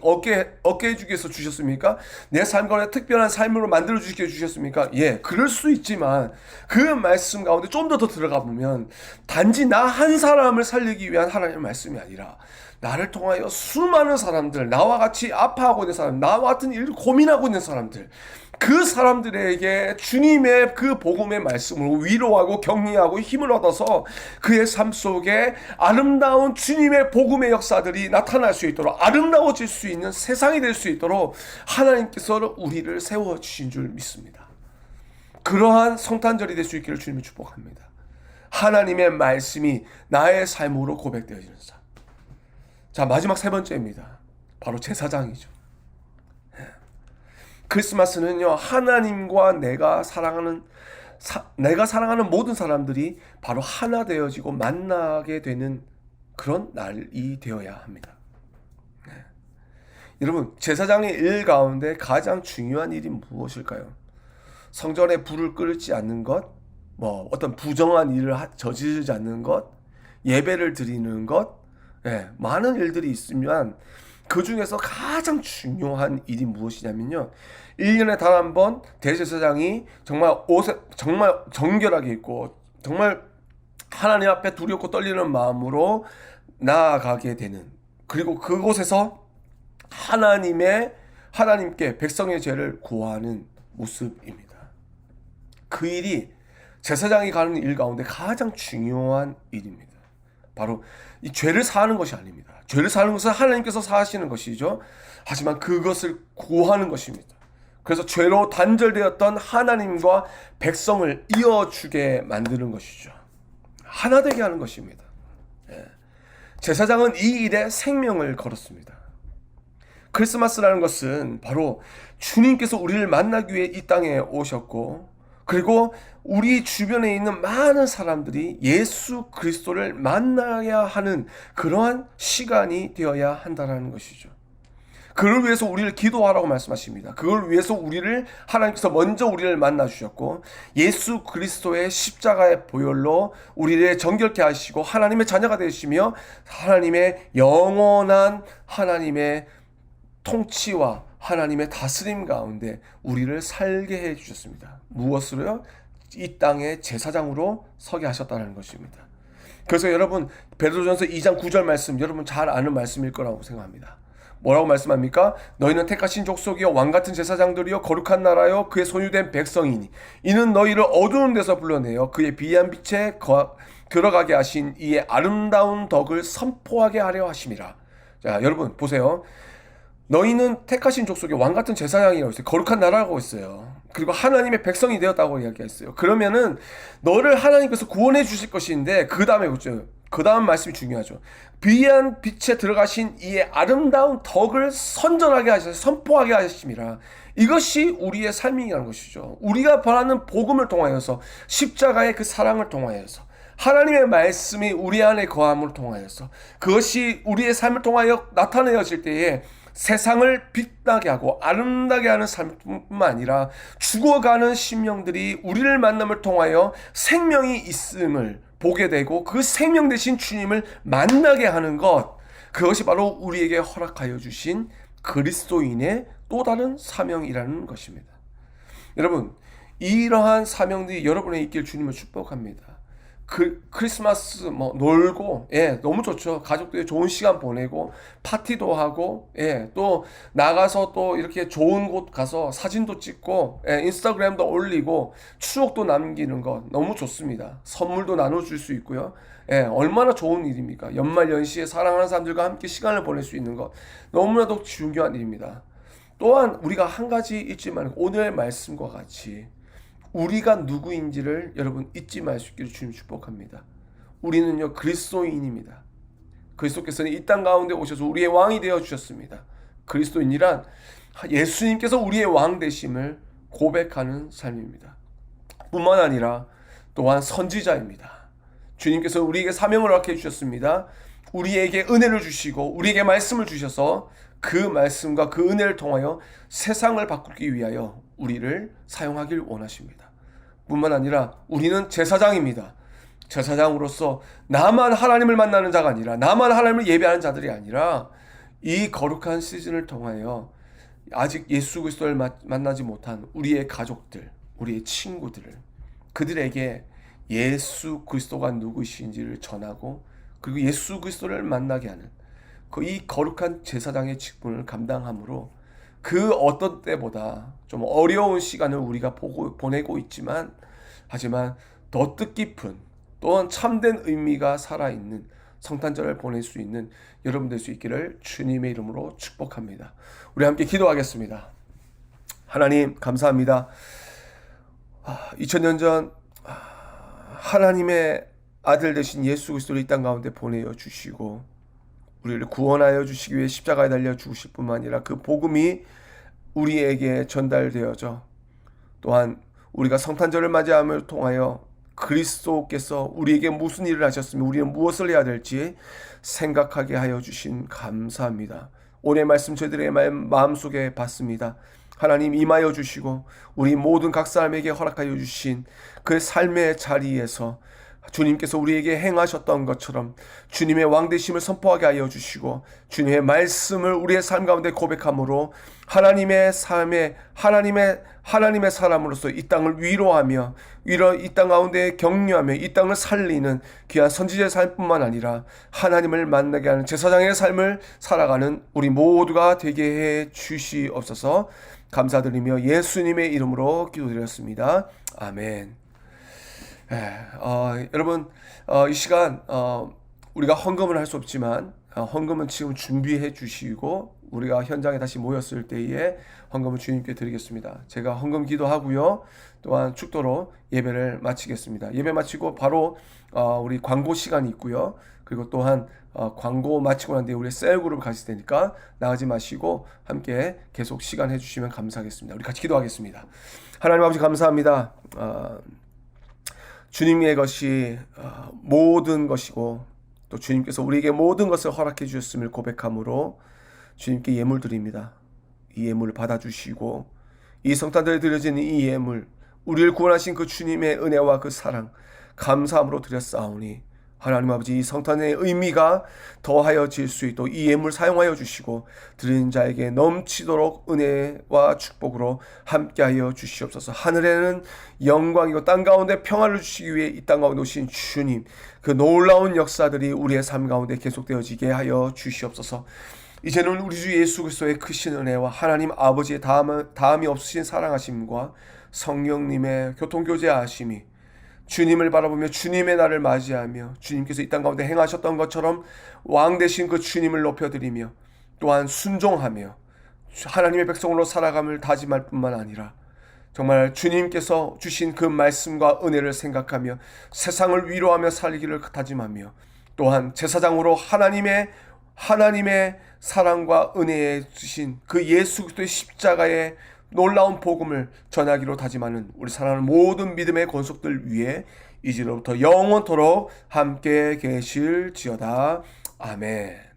얻게 해주기 위해서 주셨습니까? 내 삶과 특별한 삶으로 만들어주기 위해서 주셨습니까? 예, 그럴 수 있지만 그 말씀 가운데 좀 더 들어가 보면 단지 나 한 사람을 살리기 위한 하나님의 말씀이 아니라 나를 통하여 수많은 사람들, 나와 같이 아파하고 있는 사람, 나와 같은 일을 고민하고 있는 사람들, 그 사람들에게 주님의 그 복음의 말씀으로 위로하고 격려하고 힘을 얻어서 그의 삶 속에 아름다운 주님의 복음의 역사들이 나타날 수 있도록, 아름다워질 수 있는 세상이 될 수 있도록 하나님께서 우리를 세워주신 줄 믿습니다. 그러한 성탄절이 될 수 있기를 주님을 축복합니다. 하나님의 말씀이 나의 삶으로 고백되어지는 삶. 자, 마지막 세 번째입니다. 바로 제사장이죠. 크리스마스는요, 하나님과 내가 사랑하는 모든 사람들이 바로 하나 되어지고 만나게 되는 그런 날이 되어야 합니다. 여러분, 제사장의 일 가운데 가장 중요한 일이 무엇일까요? 성전에 불을 끄지 않는 것, 어떤 부정한 일을 저지르지 않는 것, 예배를 드리는 것, 많은 일들이 있으면 그 중에서 가장 중요한 일이 무엇이냐면요, 1년에 단 한 번 대제사장이 정말 정결하게 입고 정말 하나님 앞에 두렵고 떨리는 마음으로 나아가게 되는, 그리고 그곳에서 하나님께 백성의 죄를 구하는 모습입니다. 그 일이 제사장이 가는 일 가운데 가장 중요한 일입니다. 바로 이 죄를 사하는 것이 아닙니다. 죄를 사하는 것은 하나님께서 사하시는 것이죠. 하지만 그것을 구하는 것입니다. 그래서 죄로 단절되었던 하나님과 백성을 이어주게 만드는 것이죠. 하나 되게 하는 것입니다. 제사장은 이 일에 생명을 걸었습니다. 크리스마스라는 것은 바로 주님께서 우리를 만나기 위해 이 땅에 오셨고, 그리고 우리 주변에 있는 많은 사람들이 예수 그리스도를 만나야 하는 그러한 시간이 되어야 한다는 것이죠. 그걸 위해서 우리를 기도하라고 말씀하십니다. 그걸 위해서 하나님께서 먼저 우리를 만나 주셨고, 예수 그리스도의 십자가의 보혈로 우리를 정결케 하시고 하나님의 자녀가 되시며 하나님의 영원한 하나님의 통치와 하나님의 다스림 가운데 우리를 살게 해 주셨습니다. 무엇으로요? 이 땅의 제사장으로 서게 하셨다는 것입니다. 그래서 여러분, 베드로전서 2장 9절 말씀, 여러분 잘 아는 말씀일 거라고 생각합니다. 뭐라고 말씀합니까? 너희는 택하신 족속이요 왕같은 제사장들이요 거룩한 나라요 그의 소유된 백성이니 이는 너희를 어두운 데서 불러내어 그의 비한 빛에 들어가게 하신 이의 아름다운 덕을 선포하게 하려 하심이라. 자, 여러분 보세요. 너희는 택하신 족속의 왕같은 제사장이라고 했어요. 거룩한 나라라고 했어요. 그리고 하나님의 백성이 되었다고 이야기했어요. 그러면은 너를 하나님께서 구원해 주실 것인데 그 다음에 보죠. 그 다음 말씀이 중요하죠. 비한 빛에 들어가신 이의 아름다운 덕을 선전하게 하셔서 선포하게 하심이라. 이것이 우리의 삶이라는 것이죠. 우리가 바라는 복음을 통하여서, 십자가의 그 사랑을 통하여서, 하나님의 말씀이 우리 안에 거함을 통하여서, 그것이 우리의 삶을 통하여 나타내어질 때에 세상을 빛나게 하고 아름다게 하는 삶뿐만 아니라 죽어가는 심령들이 우리를 만남을 통하여 생명이 있음을 보게 되고 그 생명 되신 주님을 만나게 하는 것, 그것이 바로 우리에게 허락하여 주신 그리스도인의 또 다른 사명이라는 것입니다. 여러분, 이러한 사명들이 여러분에 있길 주님을 축복합니다. 크리스마스 놀고, 너무 좋죠. 가족들이 좋은 시간 보내고 파티도 하고, 또 나가서 또 이렇게 좋은 곳 가서 사진도 찍고, 인스타그램도 올리고 추억도 남기는 것 너무 좋습니다. 선물도 나눠줄 수 있고요. 얼마나 좋은 일입니까? 연말 연시에 사랑하는 사람들과 함께 시간을 보낼 수 있는 것 너무나도 중요한 일입니다. 또한 우리가 한 가지 잊지 말고, 오늘의 말씀과 같이 우리가 누구인지를 여러분 잊지 말 수 있기를 주님 축복합니다. 우리는요 그리스도인입니다. 그리스도께서는 이 땅 가운데 오셔서 우리의 왕이 되어 주셨습니다. 그리스도인이란 예수님께서 우리의 왕 되심을 고백하는 삶입니다. 뿐만 아니라 또한 선지자입니다. 주님께서 우리에게 사명을 허락해 주셨습니다. 우리에게 은혜를 주시고 우리에게 말씀을 주셔서 그 말씀과 그 은혜를 통하여 세상을 바꾸기 위하여 우리를 사용하길 원하십니다. 뿐만 아니라 우리는 제사장입니다. 제사장으로서 나만 하나님을 만나는 자가 아니라, 나만 하나님을 예배하는 자들이 아니라, 이 거룩한 시즌을 통하여 아직 예수 그리스도를 만나지 못한 우리의 가족들, 우리의 친구들을, 그들에게 예수 그리스도가 누구신지를 전하고, 그리고 예수 그리스도를 만나게 하는 이 거룩한 제사장의 직분을 감당함으로 그 어떤 때보다 좀 어려운 시간을 우리가 보내고 있지만, 하지만 더 뜻깊은 또한 참된 의미가 살아있는 성탄절을 보낼 수 있는 여러분 될 수 있기를 주님의 이름으로 축복합니다. 우리 함께 기도하겠습니다. 하나님 감사합니다. 2000년 전 하나님의 아들 되신 예수 그리스도를 이 땅 가운데 보내어 주시고 우리를 구원하여 주시기 위해 십자가에 달려 죽으실 뿐만 아니라 그 복음이 우리에게 전달되어져 또한 우리가 성탄절을 맞이함을 통하여 그리스도께서 우리에게 무슨 일을 하셨으며 우리는 무엇을 해야 될지 생각하게 하여 주신 감사합니다. 오늘 말씀 저희들의 마음속에 받습니다. 하나님 임하여 주시고 우리 모든 각 사람에게 허락하여 주신 그 삶의 자리에서 주님께서 우리에게 행하셨던 것처럼 주님의 왕되심을 선포하게 하여 주시고 주님의 말씀을 우리의 삶 가운데 고백함으로 하나님의 삶에 하나님의 사람으로서 이 땅을 위로하며 이 땅 가운데 격려하며 이 땅을 살리는 귀한 선지자의 삶뿐만 아니라 하나님을 만나게 하는 제사장의 삶을 살아가는 우리 모두가 되게 해 주시옵소서. 감사드리며 예수님의 이름으로 기도드렸습니다. 아멘. 여러분 이 시간 우리가 헌금을 할 수 없지만 헌금은 지금 준비해 주시고 우리가 현장에 다시 모였을 때에 헌금을 주님께 드리겠습니다. 제가 헌금 기도하고요. 또한 축도로 예배를 마치겠습니다. 예배 마치고 바로 우리 광고 시간이 있고요. 그리고 또한 광고 마치고 난 뒤에 우리 셀그룹을 가실 테니까 나가지 마시고 함께 계속 시간 해주시면 감사하겠습니다. 우리 같이 기도하겠습니다. 하나님 아버지 감사합니다. 주님의 것이 모든 것이고 또 주님께서 우리에게 모든 것을 허락해 주셨음을 고백함으로 주님께 예물 드립니다. 이 예물을 받아주시고 이 성탄절에 드려지는 이 예물 우리를 구원하신 그 주님의 은혜와 그 사랑 감사함으로 드렸사오니 하나님 아버지 이 성탄의 의미가 더하여질 수 있도록 이 예물 사용하여 주시고 드리는 자에게 넘치도록 은혜와 축복으로 함께하여 주시옵소서. 하늘에는 영광이고 땅 가운데 평화를 주시기 위해 이 땅 가운데 오신 주님 그 놀라운 역사들이 우리의 삶 가운데 계속되어지게 하여 주시옵소서. 이제는 우리 주 예수 그리스도의 크신 은혜와 하나님 아버지의 다함이 없으신 사랑하심과 성령님의 교통교제하심이 주님을 바라보며 주님의 날을 맞이하며 주님께서 이 땅 가운데 행하셨던 것처럼 왕 되신 그 주님을 높여드리며 또한 순종하며 하나님의 백성으로 살아감을 다짐할 뿐만 아니라 정말 주님께서 주신 그 말씀과 은혜를 생각하며 세상을 위로하며 살기를 다짐하며 또한 제사장으로 하나님의 사랑과 은혜에 주신 그 예수 그리스도의 십자가의 놀라운 복음을 전하기로 다짐하는 우리 사랑하는 모든 믿음의 권속들 위해 이제로부터 영원토록 함께 계실지어다. 아멘.